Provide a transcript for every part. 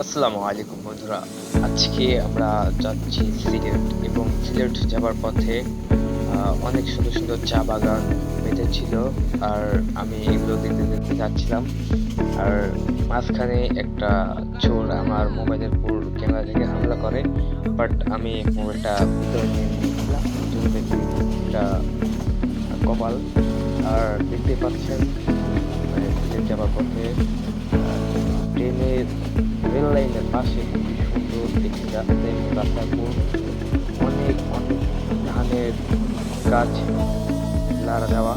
আসসালামু আলাইকুম বন্ধুরা। আজকে আমরা যাচ্ছি সিলেট এবং সিলেট যাবার পথে অনেক সুন্দর সুন্দর চা বাগান বেঁধেছিল। আর আমি এগুলো দেখতে দেখতে যাচ্ছিলাম। আর মাঝখানে একটা চোর আমার মোবাইলের পুরো ক্যামেরা থেকে হামলা করে, বাট আমি মোবাইলটা ভিতরে নিয়ে নিয়েছিলাম। যদি দেখি একটা কপাল। আর দেখতে পাচ্ছেন মানে সিলেট যাবার পথে ট্রেনের রেল লাইনের পাশে খুবই সুন্দর একটি রাস্তা এবং রাস্তার উপর অনেক অনেক ধানের গাছ লাড়া দেওয়া,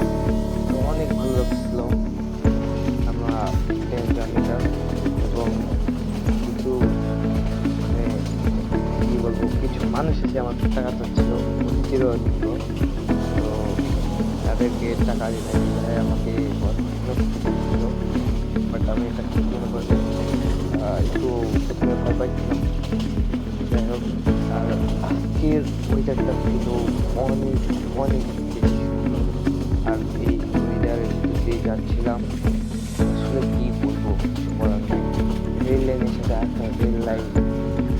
তো অনেক ভালো লাগছিল আমরা ট্রেন জার্নিটা। এবং কিছু মানে কি বলবো, কিছু মানুষ এসে আমার টাকা চাচ্ছিল, অতিথিরও ছিল। তো তাদেরকে টাকা দিতে দিতে আমাকে ছিল, বাট আমি এটা ঠিক মনে করি একটু প্রথমে ভয় পাইছিলাম। যাই হোক, আর আজকের ওয়েদারটা ছিল অনেক অনেক বেশি সুন্দর। আর এই ওয়েদারের দিকে যাচ্ছিলাম, আসলে কি বলবো, কিছু বলার নেই। রেল লাইনের সাথে একটা রেল লাইন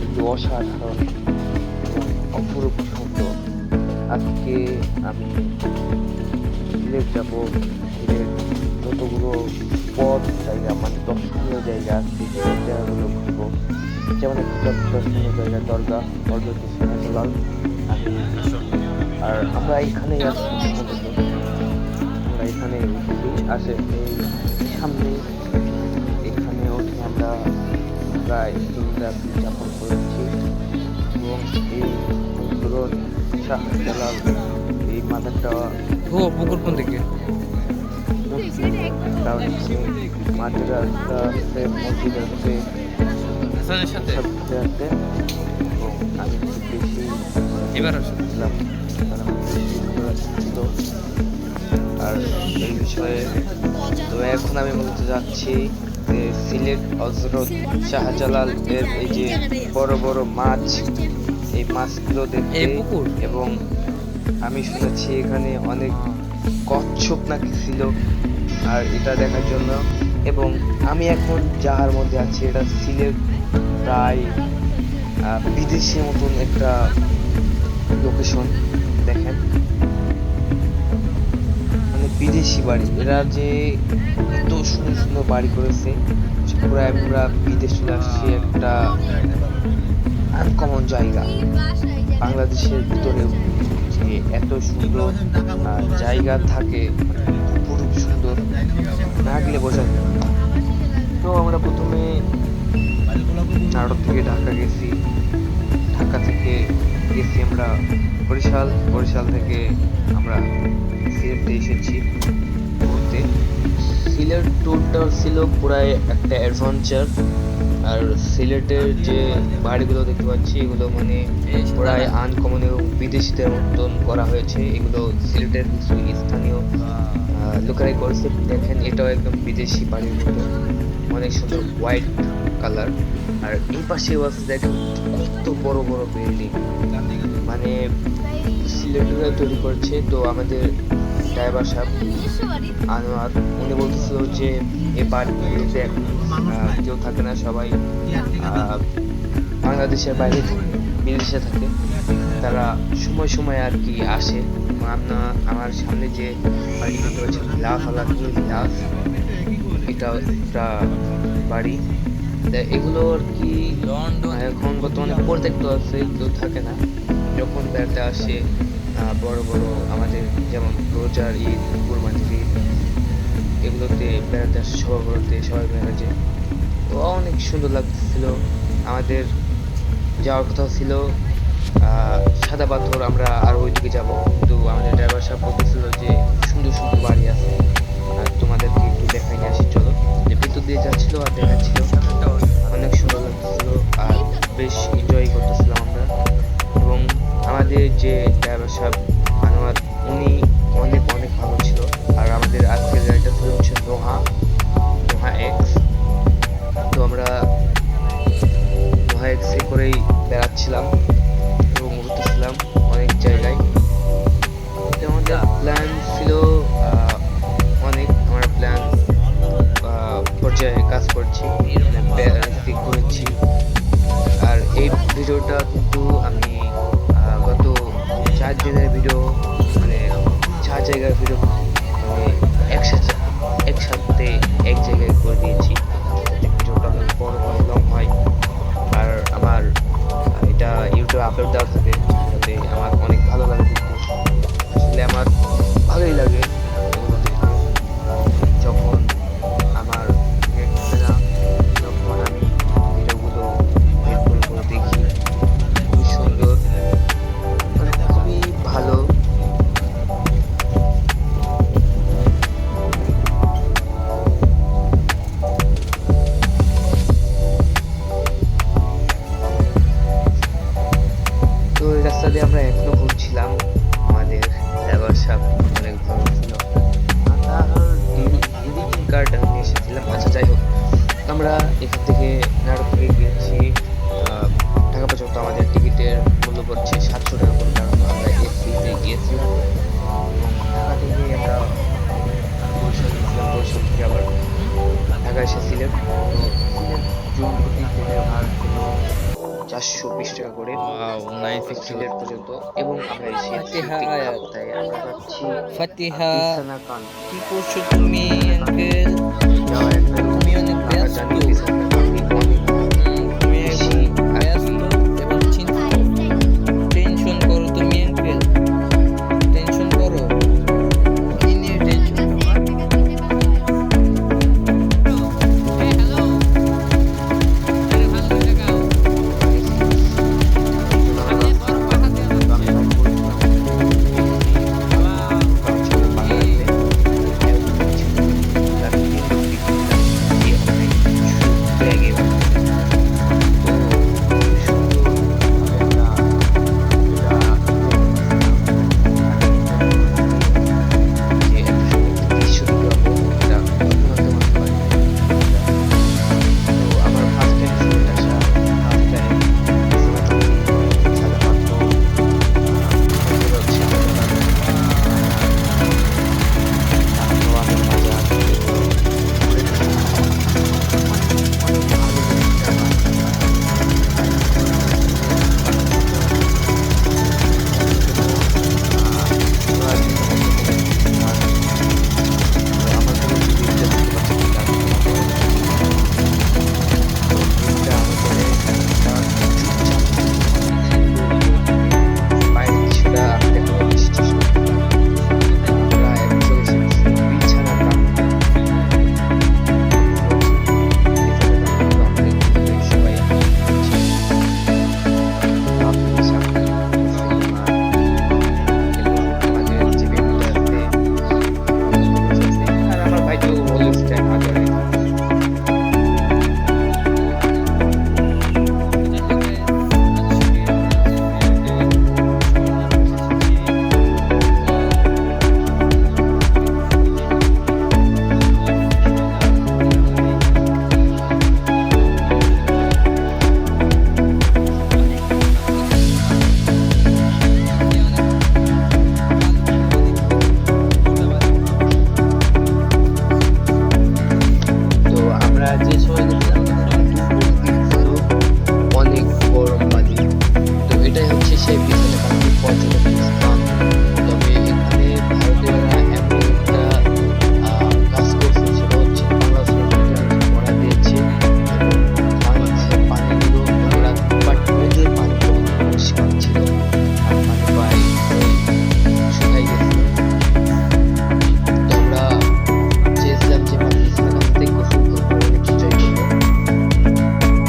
একটু অসাধারণ এবং অপরূপ সুন্দর। আজকে আমি সিলেট যাবো। সিলেট যতগুলো পথ জায়গা মানে দর্শনীয় জায়গা আছে সেই জায়গাগুলো ঘুরবো। যেমন একটা দর্শনীয় জায়গা দরগা, হযরত সিরাজুল আলম। আর আমরা এখানেই আছি সম্ভবত, আমরা এখানে উঠেছি। আসে এই সামনে, এখানে উঠে আমরা প্রায় 3 রাত যাপন করেছি। এবং এই হযরত শাহজালাল এই মাজারটা পুকুর কোন দিকে? মসজিদ, কারণ এখানে মাদ্রাসা আছে, মসজিদ আছে, হাসানের সাথে সব কিছু আছে। এবং আমি খুব বেশি এবার ছিলাম, তারা খুব বেশি ঘোরা ছিল। আর এই বিষয়ে তো এখন আমি মূলত যাচ্ছি যে সিলেট হযরত শাহজালাল এর এই যে বড় বড় মাছ, এই মাছগুলো দেখতে। এই পুকুর এবং আমি শুনেছি এখানে অনেক কচ্ছপ নাকি ছিল, আর এটা দেখার জন্য। এবং আমি এখন যাহার মধ্যে আছি এটা সিলেট, প্রায় বিদেশের মতন একটা লোকেশন। দেখেন, মানে বিদেশি বাড়ি, এরা যে এত সুন্দর সুন্দর বাড়ি করেছে, পুরো আমরা বিদেশ চলে আসছি একটা আনকমন জায়গা। বাংলাদেশের ভিতরেও যে এত সুন্দর জায়গা থাকে, পুরো সুন্দর না গেলে বোঝা যায় না। তো আমরা প্রথমে নাটোর থেকে ঢাকা গেছি, ঢাকা থেকে গেছি আমরা বরিশাল, বরিশাল থেকে আমরা সিলেটে এসেছি ঘুরতে। সিলেট ট্যুরটা ছিল পুরাই একটা অ্যাডভেঞ্চার। আর সিলেটের যে বাড়িগুলো দেখতে পাচ্ছি এগুলো মানে প্রায় আনকমন এবং বিদেশিদের মতন করা হয়েছে। এগুলো সিলেটের কিছু স্থানীয় লোকেরাই করেছে। দেখেন, এটাও একদম বিদেশি বাড়ির মতো, অনেক সুন্দর হোয়াইট কালার। আর এই পাশে আছে দেখেন কত বড় বড় বিল্ডিং, মানে সিলেটের তৈরি করছে। তো আমাদের ড্রাইভার সাহেব আনোয়ার, উনি বলতেছিল যে এই বাড়িগুলোতে এখন কেউ থাকে না, সবাই বাংলাদেশের বাইরে থাকে, বিদেশে থাকে। তারা সময় সময় আর কি আসে। আমার সামনে যে বাড়ি দেখতে পাচ্ছেন লাভ আলাদা লাভ, এটা একটা বাড়ি। এগুলো আর কি এখন বর্তমানে পরিত্যক্ত আছে, কেউ থাকে না। যখন বেড়াতে আসে বড় বড় আমাদের যেমন রোজার ঈদ, কুরবানির ঈদ, এগুলোতে বেড়াতে আসে সভাগুলোতে, সবাই বেড়াতে যায়। তো অনেক সুন্দর লাগতেছিল। আমাদের যাওয়ার কথা ছিল সাদা পাথর, আমরা আর ওইদিকে যাব, কিন্তু আমাদের ড্রাইভার সাহেব বলতেছিল যে সুন্দর সুন্দর বাড়ি আছে, আর তোমাদেরকে একটু দেখাই নিয়ে আসি চলো। যে ভিতর দিয়ে যাচ্ছিল আর দেখাচ্ছিল, অনেক সুন্দর লাগতেছিল আর বেশ এনজয় করতেছিলাম আমরা। এবং আমাদের যে ড্রাইভার সাহেব আনোয়ার, উনি অনেক অনেক ভালো ছিল। আর আমাদের আজকের গাড়িটা ছিল হচ্ছে নোহা, নোহা এক্স। তো আমরা নোহা এক্সে করেই বেড়াচ্ছিলাম এবং ঘুরতেছিলাম অনেক জায়গায়। তো আমাদের প্ল্যান ছিল অনেক, আমরা প্ল্যান পর্যায়ে কাজ করছি, ঘুরেছি। এই ভিডিওটা কিন্তু আমি গত 4 দিনের ভিডিও, মানে 4 জায়গার ভিডিও, মানে একসাথে একসাথে এক জায়গায় করে দিয়েছি, যাতে ভিডিওটা অনেক বড় হয়, লং হয়। আর আমার এটা ইউটিউবে আপলোড দেওয়া থাকে, যাতে আমার অনেক ভালো লাগে দেখতে। আসলে আমার ভালোই লাগে এগুলো দেখতে। যখন আমার নেট থাকে না, তখন আমি ভিডিওগুলো বের করে করে দেখি। খুবই সুন্দর, মানে খুবই ভালো। তো এই রাস্তা দিয়ে আমরা এখনো ঘুরছিলাম। আমাদের ড্রাইভার সাহেব অনেক ভালো ছিল। ভিজিটিং কার্ড নিয়ে এসেছিলাম। আচ্ছা, যাই হোক, আমরা এখান থেকে নাটকপুরে গিয়েছি। ঢাকা পর্যন্ত আমাদের টিকিটের মূল্য পড়ছে 700 টাকা করে, কারণ আমরা এসিতে গিয়েছিলাম। এবং ঢাকা থেকে আমরা বরিশাল গেছিলাম, বরিশাল থেকে আবার ঢাকা এসে সিলেট। তো সিলেট জুন প্রতি ট্রেনের ভাড়া হলো 420 টাকা করে ওয়াও, নাইস একটু। সিলেট পর্যন্ত। এবং আমরা এসেছি ফাতিহা ঠিক আয়াত। কোথায়? আমরা যাচ্ছি ফাতিহা, বিছানা কান। কি করছো তুমি আঙ্কেল? যাওয়ার একটা তুমি অনেক আমরা ব্যস্ত। জানি বিছানা কানটি অনেক তুমি বেশি ব্যস্ত এবং টেনশন করো তুমি আঙ্কেল, টেনশন করো। কি নিয়ে টেনশন তোমার? আমার ফার্স্ট টাইম সিলেট আসা, ফার্স্ট টাইম সাদা পাথর হচ্ছে অনেক মজা। আমার ভাই তো অলওয়েজ টাইম আগে। তো আমরা যে সময় গেছিলাম তখন দুপুর দিক ছিল, অনেক গরম বালি। তো এটাই হচ্ছে সেই বিছানা কান্তি পর্যটন স্থান। তবে এখানে ভারতীয়রা এমন একটা কাজ করছে, সেটা হচ্ছে বাংলা সরকার করা দিয়েছে এবং বাংলাদেশের পানিগুলো আমরা, বাট নদীর পানিগুলো অনেক পরিষ্কার ছিল, আর পানি প্রায় শুকাই গেছিল। তো আমরা চেয়েছিলাম যে বিছানা কান্তি গোসল করবো, অনেক এনজয় করবো।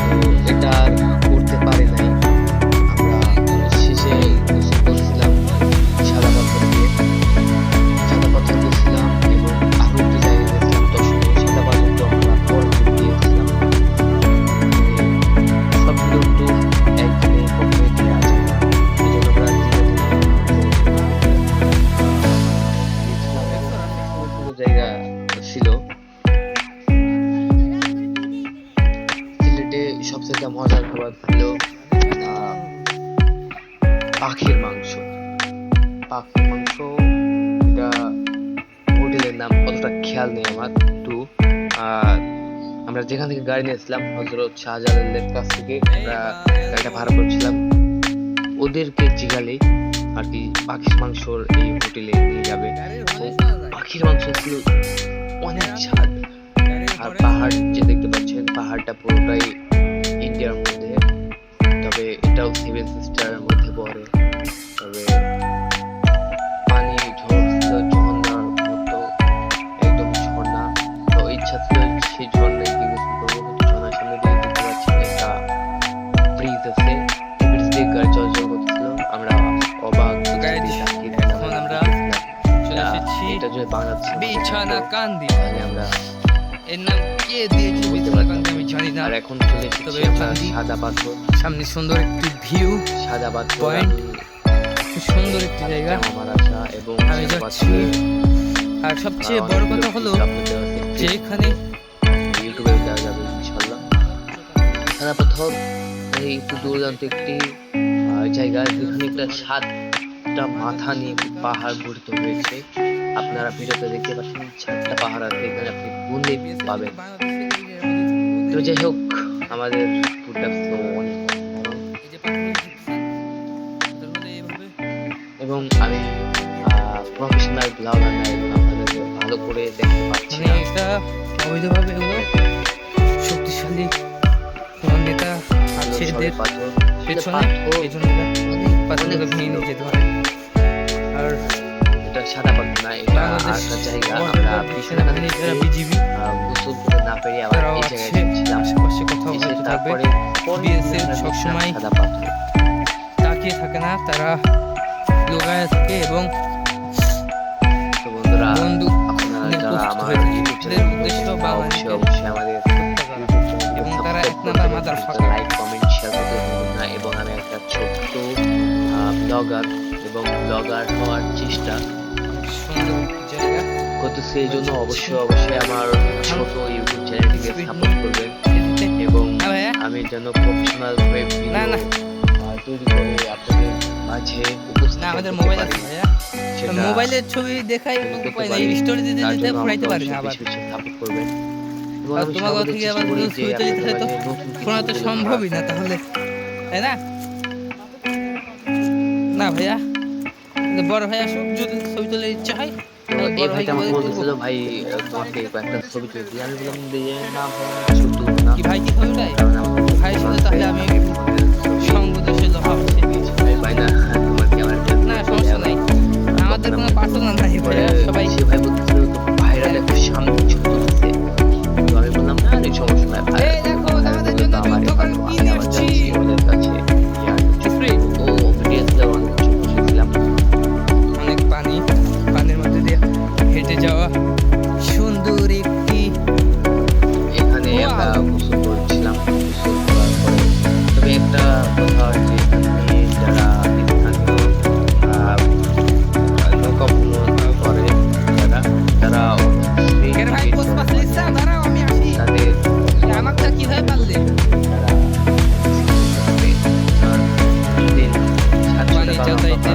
তো এটা আর করতে পারি নাই। আমরা শেষে গোসল করছিলাম সাদা পাথর দিয়ে। সাদা পাথর গেছিলাম এবং আরো একটি জায়গায় গেছিলাম দর্শনীয়। সাদা পাথর তো আমরা পরে গিয়েছিলাম। সবগুলো একটু একদিনে কখনোই দেওয়া যায় না, এই জন্য আমরা ধীরে ধীরে গেছিলাম এবং পুরো জায়গা ছিল। সিলেটে সবথেকে মজার খাবার ছিল পাখির মাংস। পাখির মাংস, এটা হোটেলের নাম অতটা খেয়াল নেই আমার, কিন্তু আমরা যেখান থেকে গাড়ি নিয়েছিলাম হযরত শাহজালালের কাছ থেকে আমরা গাড়িটা ভাড়া করছিলাম, ওদেরকে জিগালে আর কি পাখির মাংসর এই হোটেলে নিয়ে যাবে। তো পাখির মাংস ছিল অনেক স্বাদ। আর পাহাড় যে দেখতে পাচ্ছেন, পাহাড়টা পুরোটাই ইন্ডিয়ার মধ্যে, তবে এটাও 7 সিস্টারের মধ্যে পড়ে। তবে পানি ঝরছিল ঝর্ণার মতো, একদম ঝর্ণা। তো ইচ্ছা ছিল সেই ঝর্ণায় গিয়ে গোসল করবো, কিন্তু ঝর্ণার সামনে দিয়ে দেখতে পাচ্ছি একটা ব্রিজ আছে, ব্রিজ দিয়ে গাড়ি চলাচল করতেছিল। আমরা অবাক এখন আমরা চলে এসেছি এটা যদি বাংলাদেশে বিছানা কান্দি। তাহলে আমরা এর নাম কে দিয়েছে বিছানা কান্দি আমি জানি না। আর এখন চলে এসেছি তবে আমরা কান্দি। সাদা পাথর। সামনে সুন্দর একটি ভিউ, সাদা পাথর Point. খুব সুন্দর একটি জায়গা। আমার আশা এবং আমি সাদা যাচ্ছি। পাথরে আর সবচেয়ে বড় কথা হলো যে এখানে ইউটিউবে দেওয়া যাবে ইনশাআল্লাহ। সাদা পাথর এই একটু দুর্দান্ত একটি জায়গা, যেখানে একটা 7টা মাথা নিয়ে একটি পাহাড় গঠিত হয়েছে। আপনারা ভিডিওতে দেখতে পাচ্ছেন 7টা পাহাড় আছে, এখানে আপনি গুনলে পাবেন। তো যাই হোক, আমাদের ট্যুরটা তো অনেক এবং আমি প্রফেশনাল ব্লগার না, এবং আপনাদেরকে ভালো করে দেখতে পাচ্ছি মানে না। এটা অবৈধভাবে এগুলো শক্তিশালী কোন নেতা আছে এদের পাথর পেছনে, এই জন্য পাথরগুলো ভেঙে নিয়ে যেতে হয়। আর এটা সাদা পাথর না, এটা বাংলাদেশ একটা জায়গা। বর্ডার আমরা সেনাবাহিনী যারা বিজিবি গোসল করতে না পেরে আবার তারাও এই আছে, জায়গায় ছিলাম। আশেপাশে কোথাও এসে হয়তো থাকবে। তারপরে BSF সবসময় সাদা পাথর। তাকিয়ে থাকে না, তারা লোকায় থাকে এবং তো বন্ধুরা, বন্দুক আপনারা নিয়ে যারা প্রস্তুত আমার হয়ে থাকে। ইউটিউব এদের উদ্দেশ্য বাঙালিকে অবশ্যই আমাদের এবং তারা এক নাম্বার মাদার ফাঁকা। লাইক কমেন্ট শেয়ার করতে ভুলবেন না। এবং আমি একটা ছোট্ট ব্লগার এবং ব্লগার হওয়ার চেষ্টা সুন্দর একটি জায়গা। করতেছি, এই জন্য অবশ্যই আমার ছোট ইউটিউব চ্যানেলটিকে সাপোর্ট করবেন এবং না ভাইয়া, আমি যেন প্রফেশনাল ওয়েব না, না। তৈরি করে আপনাদের মাঝে উপস্থিত না আমাদের করতে মোবাইল পারি। আছে ভাইয়া, সেটা মোবাইলের ছবি দেখাই করতে উপায় পারি। নেই, স্টোরি দিতে তার দিতে জন্য ফুরাইতে আমাকে পারি না আবার। অবশ্যই সাপোর্ট করবেন। এবং আর আমি তোমার সর্বদা থেকে চেষ্টা আবার করি যদি যে ছবি তুলতে আপনাদের দিতে তো মাঝে নতুন শোনা তো কিছু সম্ভবই না, তাহলে তাই না? না ভাইয়া, বড় ভাই আসুক, যদি ছবি তোলার ইচ্ছা হয় তো তাহলে এই বড় ভাইটা ভাইকে আমাকে বলে বলতেছিল, দেবো। ভাই তোমাকে একটা ছবি তুলে দিই। আমি বললাম যে না ভাই, ছবি তুলবো না, কি ভাই কি ছবি তাই? কারণ আমার ভাই সাথে তাহলে আমি সঙ্গ দেশে জমা হচ্ছে। ভাই না, তোমার ক্যামেরা না সমস্যা নাই, আমাদের কোনো পার্সোনাল নাই ভাইয়া, সবাই সে ভাই বলতেছিল তো ভাইরা দেখো সামনে ছবি তুলতেছে। তো আমি বললাম না, এই সমস্যা নাই ভাই, এই দেখো আমাদের জন্য যুদ্ধ করে কি নিয়ে আসছি। ওদের কাছে Sprit। ও ভিডিও অনেক ছোট ছিলাম। অনেক পানি, পানির মধ্যে দিয়ে হেঁটে যাওয়া সুন্দর একটি এখানে Wow! আমরা গোসল করছিলাম। গোসল করার পরে তবে একটা কথা, যে এখানে যারা স্থানীয় নৌকা ভ্রমণ করে তারা অবশ্যই কেন ভাই ticket পোস্ট করে। পাস লিস্টা দাঁড়াও আমি আসি। তাদের আমারটা কিভাবে পারলে? তারা দিন 700 পানি টাকা যাতায়াতে